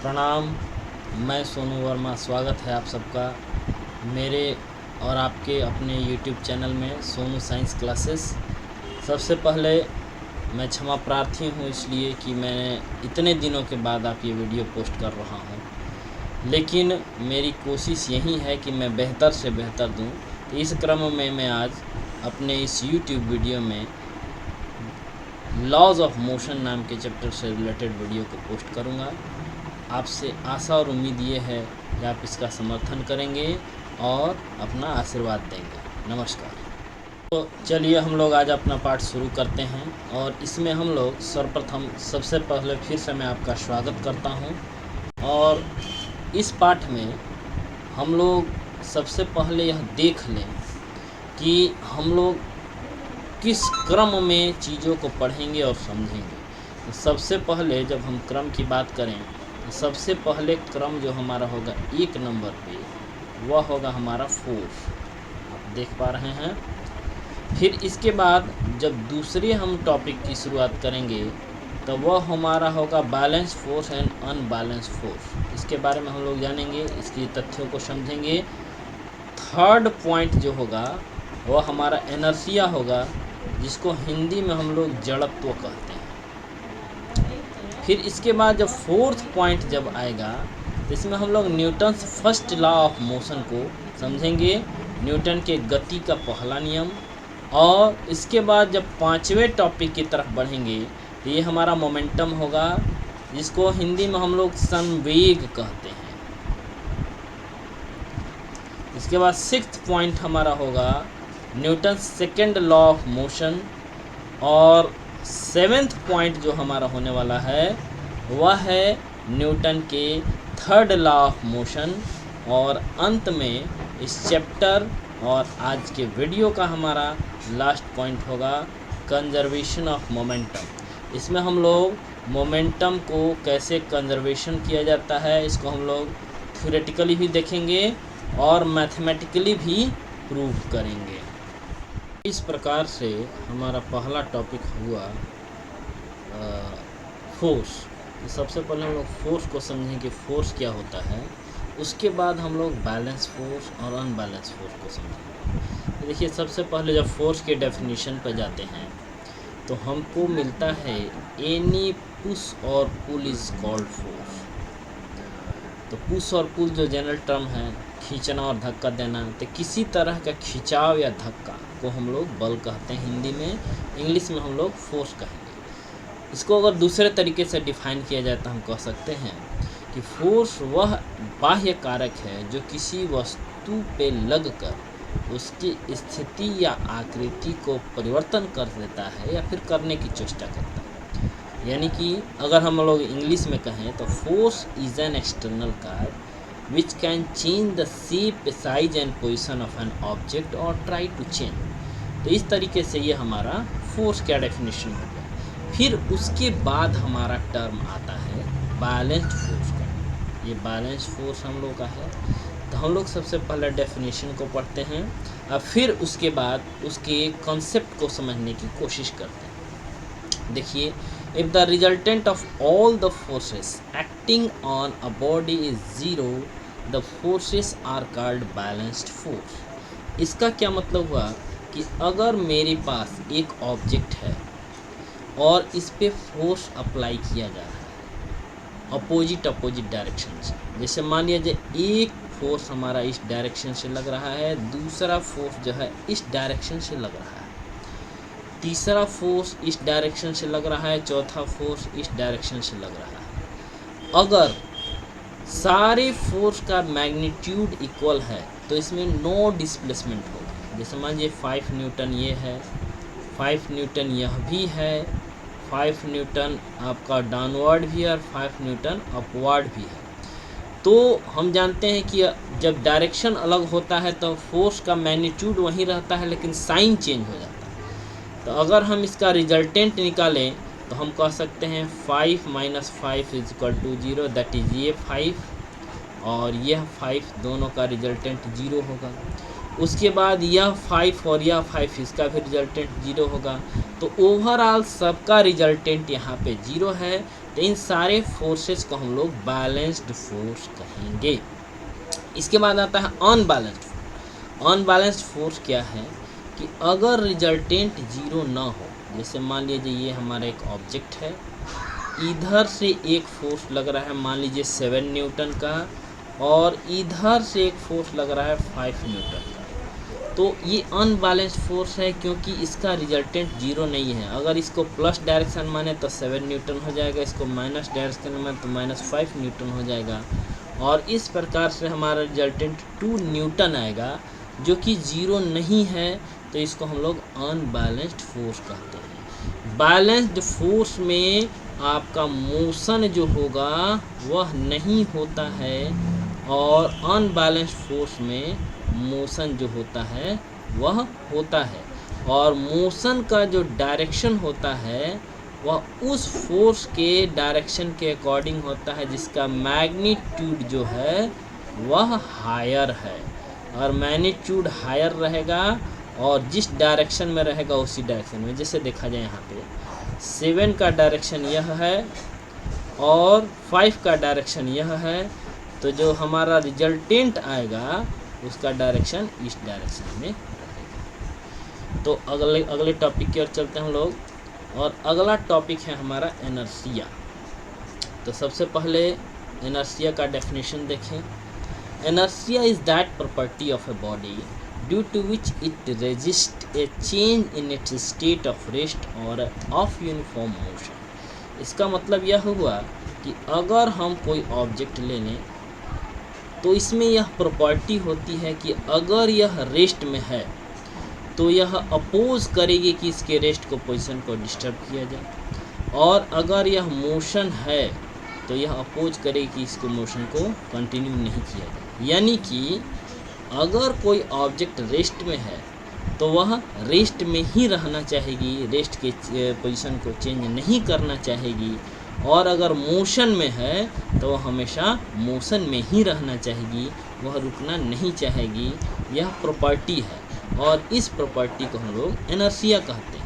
प्रणाम। मैं सोनू वर्मा, स्वागत है आप सबका मेरे और आपके अपने YouTube चैनल में सोनू साइंस क्लासेस। सबसे पहले मैं क्षमा प्रार्थी हूँ इसलिए कि मैं इतने दिनों के बाद आप ये वीडियो पोस्ट कर रहा हूँ, लेकिन मेरी कोशिश यही है कि मैं बेहतर से बेहतर दूँ। तो इस क्रम में मैं आज अपने इस YouTube वीडियो में लॉज ऑफ मोशन नाम के चैप्टर से रिलेटेड वीडियो को पोस्ट करूँगा। आपसे आशा और उम्मीद ये है कि आप इसका समर्थन करेंगे और अपना आशीर्वाद देंगे। नमस्कार। तो चलिए हम लोग आज अपना पाठ शुरू करते हैं और इसमें हम लोग सर्वप्रथम सबसे पहले फिर से मैं आपका स्वागत करता हूं। और इस पाठ में हम लोग सबसे पहले यह देख लें कि हम लोग किस क्रम में चीज़ों को पढ़ेंगे और समझेंगे। तो सबसे पहले जब हम क्रम की बात करें तो सबसे पहले क्रम जो हमारा होगा 1 नंबर पे, वह होगा हमारा फोर्स। आप देख पा रहे हैं। फिर इसके बाद जब दूसरे हम टॉपिक की शुरुआत करेंगे तो वह हमारा होगा balance force and unbalance force. इसके बारे में हम लोग जानेंगे, इसकी तथ्यों को समझेंगे। थर्ड पॉइंट जो होगा वह हमारा इनर्शिया होगा, जिसको हिंदी में हम लोग जड़त्व कहते हैं। फिर इसके बाद जब फोर्थ पॉइंट जब आएगा तो इसमें हम लोग Newton's first law of motion को समझेंगे, न्यूटन के गति का पहला नियम। और इसके बाद जब पांचवें टॉपिक की तरफ बढ़ेंगे तो ये हमारा मोमेंटम होगा, जिसको हिंदी में हम लोग संवेग कहते हैं। इसके बाद सिक्स्थ पॉइंट हमारा होगा Newton second law of motion. और सेवेंथ पॉइंट जो हमारा होने वाला है वह है न्यूटन के थर्ड लॉ ऑफ मोशन। और अंत में इस चैप्टर और आज के वीडियो का हमारा लास्ट पॉइंट होगा कंजर्वेशन ऑफ मोमेंटम। इसमें हम लोग मोमेंटम को कैसे कंजर्वेशन किया जाता है इसको हम लोग थ्योरेटिकली भी देखेंगे और मैथमेटिकली भी प्रूव करेंगे। इस प्रकार से हमारा पहला टॉपिक हुआ फोर्स। तो सबसे पहले हम लोग फोर्स को समझें कि फोर्स क्या होता है। उसके बाद हम लोग बैलेंस फोर्स और अनबैलेंस फोर्स को समझेंगे। तो देखिए, सबसे पहले जब फोर्स के डेफिनेशन पर जाते हैं तो हमको मिलता है एनी पुश और पुल इज कॉल्ड फोर्स। तो पुश और पुल जो जनरल टर्म है, खींचना और धक्का देना, तो किसी तरह का खिंचाव या धक्का को हम लोग बल कहते हैं हिंदी में। इंग्लिश में हम लोग फोर्स कहेंगे। इसको अगर दूसरे तरीके से डिफाइन किया जाए तो हम कह सकते हैं कि फोर्स वह बाह्य कारक है जो किसी वस्तु पे लगकर उसकी स्थिति या आकृति को परिवर्तन कर देता है या फिर करने की चेष्टा करता है। यानी कि अगर हम लोग इंग्लिश में कहें तो force is an external car which can change the shape, size and position of an object or try to change। तो इस तरीके से ये हमारा फोर्स का डेफिनेशन हो गया। फिर उसके बाद हमारा टर्म आता है बैलेंस्ड फोर्स का। ये बैलेंस फोर्स हम लोग का है। तो हम लोग सबसे पहले डेफिनेशन को पढ़ते हैं और फिर उसके बाद उसके कॉन्सेप्ट को समझने की कोशिश करते हैं। देखिए, if the resultant of all the forces acting on a body is zero, the forces are called balanced force। इसका क्या मतलब हुआ कि अगर मेरे पास एक ऑब्जेक्ट है और इस पे फोर्स अप्लाई किया जा रहा है अपोजिट डायरेक्शन से, जैसे मान लीजिए एक फोर्स हमारा इस डायरेक्शन से लग रहा है, दूसरा फोर्स जो है इस डायरेक्शन से लग रहा है, तीसरा फोर्स इस डायरेक्शन से लग रहा है, चौथा फोर्स इस डायरेक्शन से लग रहा है। अगर सारे फोर्स का मैग्नीट्यूड इक्वल है तो इसमें नो डिस्प्लेसमेंट होगा। जैसे मान लीजिए 5 न्यूटन ये है, 5 न्यूटन यह भी है, 5 न्यूटन आपका डाउनवर्ड भी है और 5 न्यूटन अपवर्ड भी है। तो हम जानते हैं कि जब डायरेक्शन अलग होता है तो फोर्स का मैग्नीट्यूड वही रहता है लेकिन साइन चेंज हो जाता है। तो अगर हम इसका रिजल्टेंट निकालें तो हम कह सकते हैं 5 - 5 is equal to 0, that is ये 5 और यह 5 दोनों का रिजल्टेंट 0 होगा। उसके बाद यह 5 और यह 5 इसका भी रिजल्टेंट 0 होगा। तो ओवरऑल सबका रिजल्टेंट यहाँ पे 0 है। तो इन सारे फोर्सेस को हम लोग बैलेंस्ड फोर्स कहेंगे। इसके बाद आता है अनबैलेंस्ड फोर्स। अनबैलेंस्ड फोर्स क्या है कि अगर रिजल्टेंट जीरो ना हो, जैसे मान लीजिए ये हमारा एक ऑब्जेक्ट है, इधर से एक फोर्स लग रहा है मान लीजिए 7 न्यूटन का, और इधर से एक फोर्स लग रहा है 5 न्यूटन का, तो ये अनबैलेंस्ड फोर्स है क्योंकि इसका रिजल्टेंट जीरो नहीं है। अगर इसको प्लस डायरेक्शन माने तो 7 न्यूटन हो जाएगा, इसको माइनस डायरेक्शन माने तो -5 न्यूटन हो जाएगा, और इस प्रकार से हमारा रिजल्टेंट 2 न्यूटन आएगा जो कि जीरो नहीं है, तो इसको हम लोग अनबैलेंस्ड फोर्स कहते हैं। बैलेंस्ड फोर्स में आपका मोशन जो होगा वह नहीं होता है, और अनबैलेंस्ड फोर्स में मोशन जो होता है वह होता है, और मोशन का जो डायरेक्शन होता है वह उस फोर्स के डायरेक्शन के अकॉर्डिंग होता है जिसका मैग्नीट्यूड जो है वह हायर है, और मैग्नीट्यूड हायर रहेगा और जिस डायरेक्शन में रहेगा उसी डायरेक्शन में। जैसे देखा जाए यहाँ पे 7 का डायरेक्शन यह है और 5 का डायरेक्शन यह है, तो जो हमारा रिजल्टेंट आएगा उसका डायरेक्शन इस डायरेक्शन में रहेगा। तो अगले टॉपिक की ओर चलते हैं हम लोग, और अगला टॉपिक है हमारा इनर्शिया। तो सबसे पहले इनर्शिया का डेफिनेशन देखें। Inertia is that property of a body due to which it resist a change in its state of rest और ऑफ यूनिफॉर्म मोशन। इसका मतलब यह हुआ कि अगर हम कोई ऑब्जेक्ट ले लें तो इसमें यह प्रॉपर्टी होती है कि अगर यह रेस्ट में है तो यह अपोज करेगी कि इसके रेस्ट को पोजीशन को डिस्टर्ब किया जाए, और अगर यह मोशन है तो यह अपोज करेगी कि इसको मोशन को कंटिन्यू नहीं किया जाए। यानी कि अगर कोई ऑब्जेक्ट रेस्ट में है तो वह रेस्ट में ही रहना चाहेगी, रेस्ट के पोजीशन को चेंज नहीं करना चाहेगी, और अगर मोशन में है तो वह हमेशा मोशन में ही रहना चाहेगी, वह रुकना नहीं चाहेगी। यह प्रॉपर्टी है, और इस प्रॉपर्टी को हम लोग इनर्शिया कहते हैं।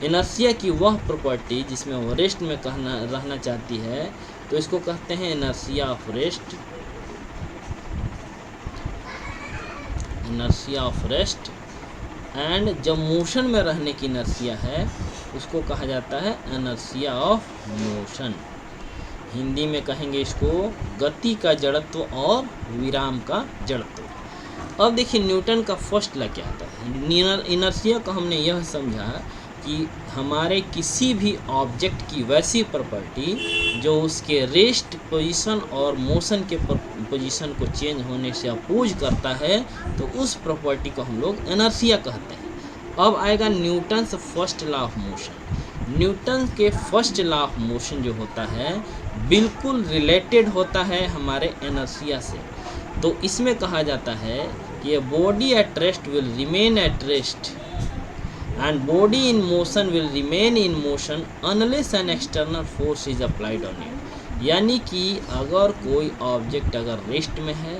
इनर्शिया की वह प्रॉपर्टी जिसमें वो रेस्ट में रहना चाहती है तो इसको कहते हैं inertia of rest. Inertia of rest. And जब मोशन में रहने की इनर्शिया है उसको कहा जाता है इनर्शिया ऑफ मोशन। हिंदी में कहेंगे इसको गति का जड़त्व और विराम का जड़त्व। अब देखिए न्यूटन का फर्स्ट लॉ क्या आता है। इनर्शिया को हमने यह समझा कि हमारे किसी भी ऑब्जेक्ट की वैसी प्रॉपर्टी जो उसके रेस्ट पोजीशन और मोशन के पोजीशन को चेंज होने से अपोज करता है, तो उस प्रॉपर्टी को हम लोग इनर्शिया कहते हैं। अब आएगा Newton's first law of motion. Newton के फर्स्ट लॉ ऑफ मोशन जो होता है बिल्कुल रिलेटेड होता है हमारे इनर्शिया से। तो इसमें कहा जाता है कि body at rest will remain at rest and body in motion will remain in motion unless an external force is applied on it. यानी कि अगर कोई ऑब्जेक्ट अगर रेस्ट में है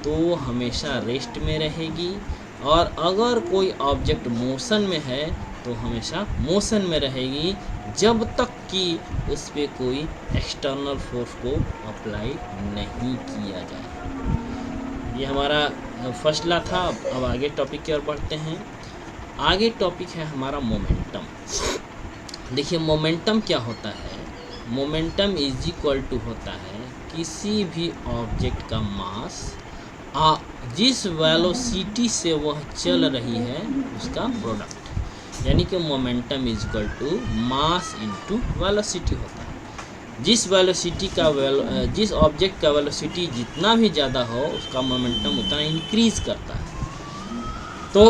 तो हमेशा रेस्ट में रहेगी, और अगर कोई ऑब्जेक्ट मोशन में है तो हमेशा मोशन में रहेगी, जब तक कि उस पर कोई एक्सटर्नल फोर्स को अप्लाई नहीं किया जाए। ये हमारा फर्स्ट लॉ था। अब आगे टॉपिक की ओर बढ़ते हैं। आगे टॉपिक है हमारा मोमेंटम। देखिए मोमेंटम क्या होता है। मोमेंटम इज इक्वल टू होता है किसी भी ऑब्जेक्ट का मास जिस वेलोसिटी से वह चल रही है उसका प्रोडक्ट, यानी कि momentum is equal to mass into velocity होता है। जिस वेलोसिटी का जिस ऑब्जेक्ट का वेलोसिटी जितना भी ज़्यादा हो उसका मोमेंटम उतना इंक्रीज करता है। तो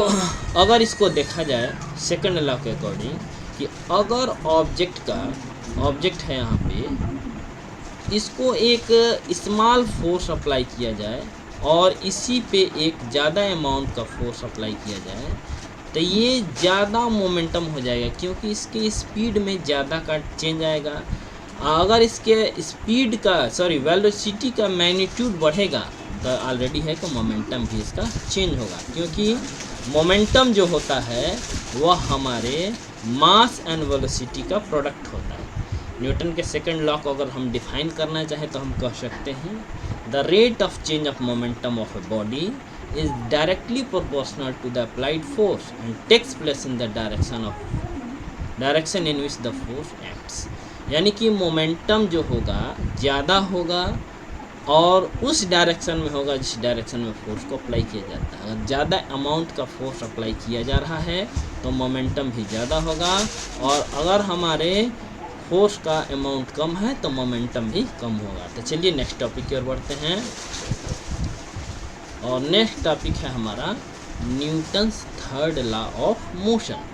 अगर इसको देखा जाए सेकंड लॉ के अकॉर्डिंग कि अगर ऑब्जेक्ट है यहाँ पे, इसको एक स्मॉल फोर्स अप्लाई किया जाए और इसी पे एक ज़्यादा अमाउंट का फोर्स अप्लाई किया जाए तो ये ज़्यादा मोमेंटम हो जाएगा, क्योंकि इसके स्पीड में ज़्यादा का चेंज आएगा। अगर इसके स्पीड का वेलोसिटी का मैग्नीट्यूड बढ़ेगा तो ऑलरेडी है कि मोमेंटम भी इसका चेंज होगा, क्योंकि मोमेंटम जो होता है वह हमारे मास एंड वेलोसिटी का प्रोडक्ट होता है। न्यूटन के सेकंड लॉ को अगर हम डिफाइन करना चाहें तो हम कह सकते हैं the rate of change of momentum of a body is directly proportional to the applied force and takes place in the direction in which the force acts. यानी कि मोमेंटम जो होगा ज़्यादा होगा और उस डायरेक्शन में होगा जिस डायरेक्शन में फोर्स को अप्लाई किया जाता है। अगर ज़्यादा अमाउंट का फोर्स अप्लाई किया जा रहा है तो मोमेंटम भी ज़्यादा होगा, और अगर हमारे फोर्स का अमाउंट कम है तो मोमेंटम भी कम होगा। तो चलिए नेक्स्ट टॉपिक की ओर बढ़ते हैं, और नेक्स्ट टॉपिक है हमारा Newton's third law of motion.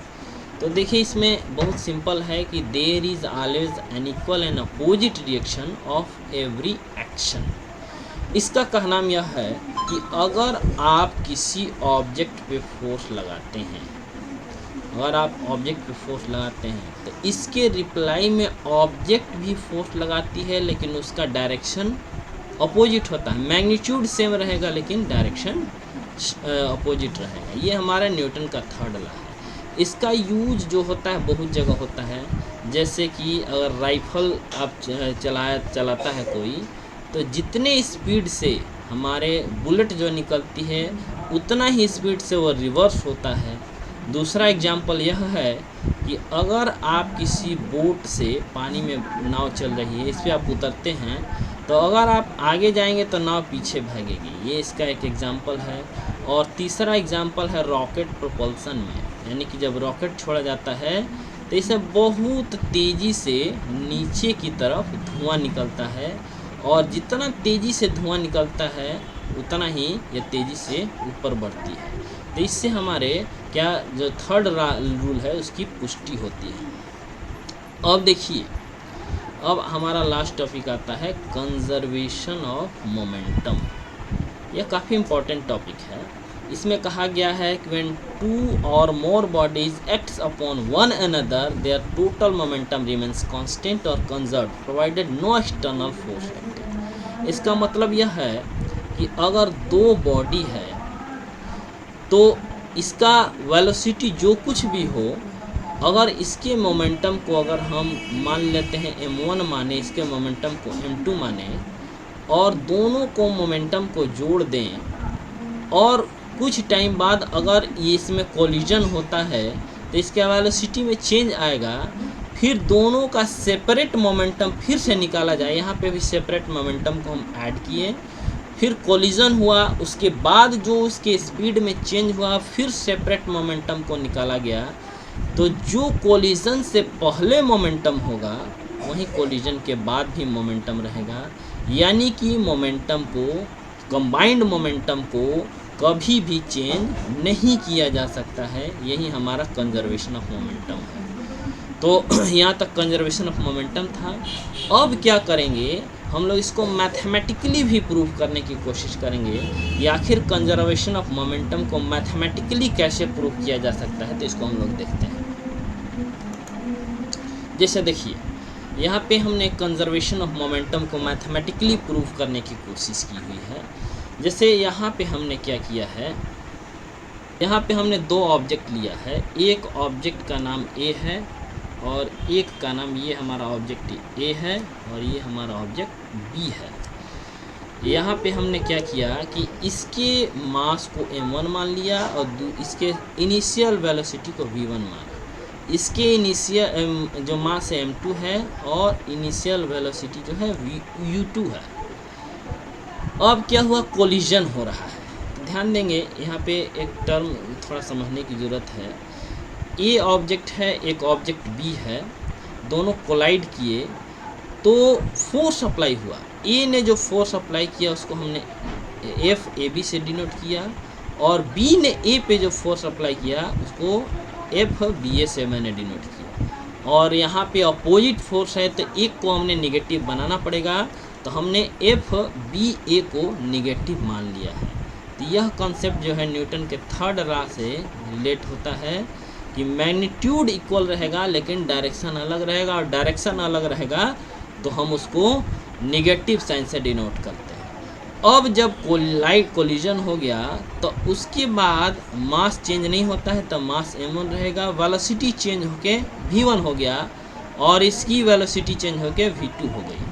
तो देखिए इसमें बहुत सिंपल है कि there is always an equal and opposite reaction of every action. इसका कहना यह है कि अगर आप किसी ऑब्जेक्ट पे फोर्स लगाते हैं, अगर आप ऑब्जेक्ट पे फोर्स लगाते हैं तो इसके रिप्लाई में ऑब्जेक्ट भी फोर्स लगाती है, लेकिन उसका डायरेक्शन अपोजिट होता है। मैग्नीट्यूड सेम रहेगा लेकिन डायरेक्शन अपोजिट रहेगा। ये हमारा न्यूटन का थर्ड लॉ है। इसका यूज जो होता है बहुत जगह होता है, जैसे कि अगर राइफल आप चलाता है कोई, तो जितने स्पीड से हमारे बुलेट जो निकलती है उतना ही स्पीड से वो रिवर्स होता है। दूसरा एग्जाम्पल यह है कि अगर आप किसी बोट से, पानी में नाव चल रही है, इस पर आप उतरते हैं तो अगर आप आगे जाएंगे तो नाव पीछे भागेगी। ये इसका एक एग्जाम्पल है। और तीसरा एग्जाम्पल है रॉकेट प्रोपल्सन में, यानी कि जब रॉकेट छोड़ा जाता है तो इसे बहुत तेज़ी से नीचे की तरफ धुआं निकलता है, और जितना तेज़ी से धुआं निकलता है उतना ही ये तेज़ी से ऊपर बढ़ती है। तो इससे हमारे क्या जो थर्ड रूल है उसकी पुष्टि होती है। अब देखिए, अब हमारा लास्ट टॉपिक आता है कंजर्वेशन ऑफ मोमेंटम। यह काफ़ी इम्पोर्टेंट टॉपिक है। इसमें कहा गया है कि व्हेन टू और more bodies acts upon one another their total momentum remains constant और conserve provided no external force acting. इसका मतलब यह है कि अगर दो बॉडी है तो इसका वेलोसिटी जो कुछ भी हो, अगर इसके मोमेंटम को अगर हम मान लेते हैं m1 माने, इसके मोमेंटम को m2 माने, और दोनों को मोमेंटम को जोड़ दें और कुछ टाइम बाद अगर ये इसमें कोलिजन होता है तो इसके वेलोसिटी में चेंज आएगा, फिर दोनों का सेपरेट मोमेंटम फिर से निकाला जाए। यहाँ पे भी सेपरेट मोमेंटम को हम ऐड किए, फिर कोलिजन हुआ, उसके बाद जो उसके स्पीड में चेंज हुआ फिर सेपरेट मोमेंटम को निकाला गया। तो जो कोलिजन से पहले मोमेंटम होगा वहीं कोलिजन के बाद भी मोमेंटम रहेगा। यानी कि मोमेंटम को, कंबाइंड मोमेंटम को कभी भी चेंज नहीं किया जा सकता है। यही हमारा कंजर्वेशन ऑफ मोमेंटम है। तो यहाँ तक कंजर्वेशन ऑफ मोमेंटम था। अब क्या करेंगे, हम लोग इसको मैथमेटिकली भी प्रूव करने की कोशिश करेंगे कि आखिर कंजर्वेशन ऑफ मोमेंटम को मैथमेटिकली कैसे प्रूव किया जा सकता है। तो इसको हम लोग देखते हैं। जैसे देखिए, यहाँ पे हमने कंजर्वेशन ऑफ मोमेंटम को मैथमेटिकली प्रूव करने की कोशिश की हुई है। जैसे यहाँ पे हमने क्या किया है, यहाँ पे हमने दो ऑब्जेक्ट लिया है। एक ऑब्जेक्ट का नाम ए है और एक का नाम, ये हमारा ऑब्जेक्ट ए है और ये हमारा ऑब्जेक्ट बी है। यहाँ पे हमने क्या किया कि इसके मास को m1 मान लिया और इसके इनिशियल वेलोसिटी को v1 माना। इसके इनिशियल जो मास है m2 है और इनिशियल वेलोसिटी जो है u2 है। अब क्या हुआ, कोलिजन हो रहा है। ध्यान देंगे यहाँ पे एक टर्म थोड़ा समझने की ज़रूरत है। ए ऑब्जेक्ट है, एक ऑब्जेक्ट बी है, दोनों कोलाइड किए तो फोर्स अप्लाई हुआ। ए ने जो फोर्स अप्लाई किया उसको हमने एफ ए बी से डिनोट किया, और बी ने ए पे जो फोर्स अप्लाई किया उसको एफ बी ए से मैंने डिनोट किया। और यहाँ पे अपोजिट फोर्स है तो एक को हमने निगेटिव बनाना पड़ेगा, तो हमने एफ बी ए को निगेटिव मान लिया है। तो यह कॉन्सेप्ट जो है न्यूटन के थर्ड लॉ से रिलेट होता है कि मैग्नीट्यूड इक्वल रहेगा लेकिन डायरेक्शन अलग रहेगा, और डायरेक्शन अलग रहेगा तो हम उसको निगेटिव साइन से डिनोट करते हैं। अब जब कोलिजन हो गया तो उसके बाद मास चेंज नहीं होता है, तो मास m1 रहेगा, वेलोसिटी चेंज होके v1 हो गया, और इसकी वेलोसिटी चेंज होकर v2 हो गई।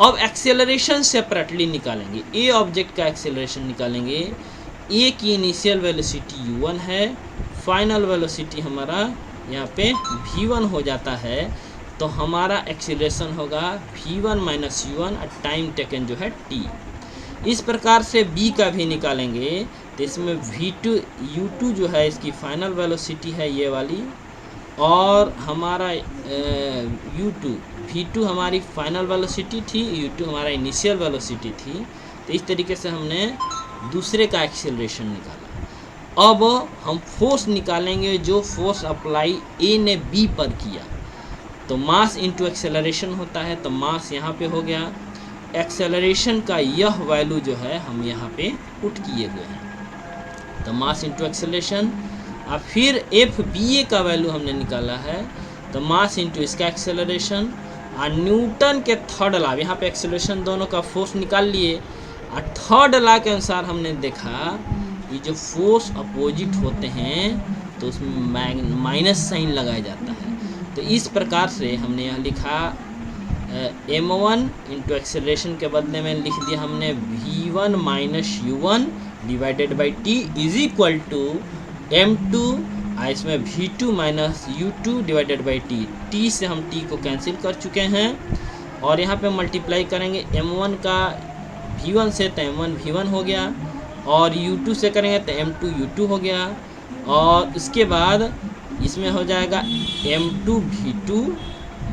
अब एक्सेलरेशन सेपरेटली निकालेंगे, ए ऑब्जेक्ट का एक्सेलरेशन निकालेंगे। ए की इनिशियल वेलोसिटी u1 है, फाइनल वेलोसिटी हमारा यहाँ पे v1 हो जाता है, तो हमारा एक्सेलरेशन होगा v1 माइनस u1 और टाइम टेकन जो है t। इस प्रकार से b का भी निकालेंगे, तो इसमें v2 u2 जो है इसकी फाइनल वेलोसिटी है ये वाली, और हमारा u2 v2 हमारी फाइनल वेलोसिटी थी, u2 हमारा इनिशियल वेलोसिटी थी। तो इस तरीके से हमने दूसरे का एक्सेलरेशन निकाला। अब हम फोर्स निकालेंगे जो फोर्स अप्लाई ए ने बी पर किया। तो मास इंटू एक्सेलरेशन होता है, तो मास यहाँ पे हो गया, एक्सेलरेशन का यह वैल्यू जो है हम यहाँ पे पुट किए हुए हैं, तो मास इंटू एक्सेलरेशन। और फिर एफ बी ए का वैल्यू हमने निकाला है, तो मास इंटू इसका एक्सेलरेशन। और न्यूटन के थर्ड लॉ, यहाँ पे एक्सेलरेशन दोनों का फोर्स निकाल लिए, और थर्ड लॉ के अनुसार हमने देखा कि जो फोर्स अपोजिट होते हैं तो उसमें माइनस साइन लगाया जाता है। तो इस प्रकार से हमने यह लिखा m1 इंटू एक्सेलरेशन के बदले में लिख दिया हमने v1 minus u1 divided by t is equal to m2, इसमें v2 minus u2 divided by t से हम t को कैंसिल कर चुके हैं, और यहाँ पे मल्टीप्लाई करेंगे m1 का v1 से, तो m1 v1 हो गया, और u2 से करेंगे तो m2 u2 हो गया, और उसके बाद इसमें हो जाएगा m2 v2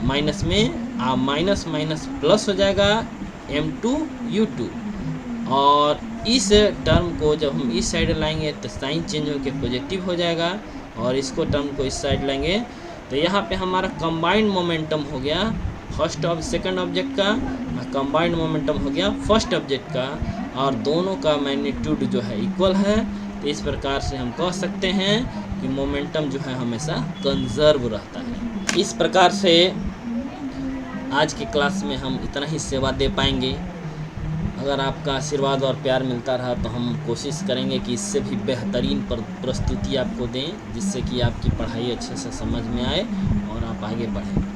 माइनस में माइनस माइनस प्लस हो जाएगा m2 u2, और इस टर्म को जब हम इस साइड लाएंगे तो साइन चेंज होकर पॉजिटिव हो जाएगा, और इसको टर्म को इस साइड लाएंगे तो यहाँ पे हमारा कंबाइंड मोमेंटम हो गया फर्स्ट और सेकंड ऑब्जेक्ट का, और कंबाइंड मोमेंटम हो गया फर्स्ट ऑब्जेक्ट का, और दोनों का मैग्नीट्यूड जो है इक्वल है। तो इस प्रकार से हम कह सकते हैं कि मोमेंटम जो है हमेशा कंजर्व रहता है। इस प्रकार से आज की क्लास में हम इतना ही सेवा दे पाएंगे। अगर आपका आशीर्वाद और प्यार मिलता रहा तो हम कोशिश करेंगे कि इससे भी बेहतरीन प्रस्तुति आपको दें, जिससे कि आपकी पढ़ाई अच्छे से समझ में आए और आप आगे बढ़ें।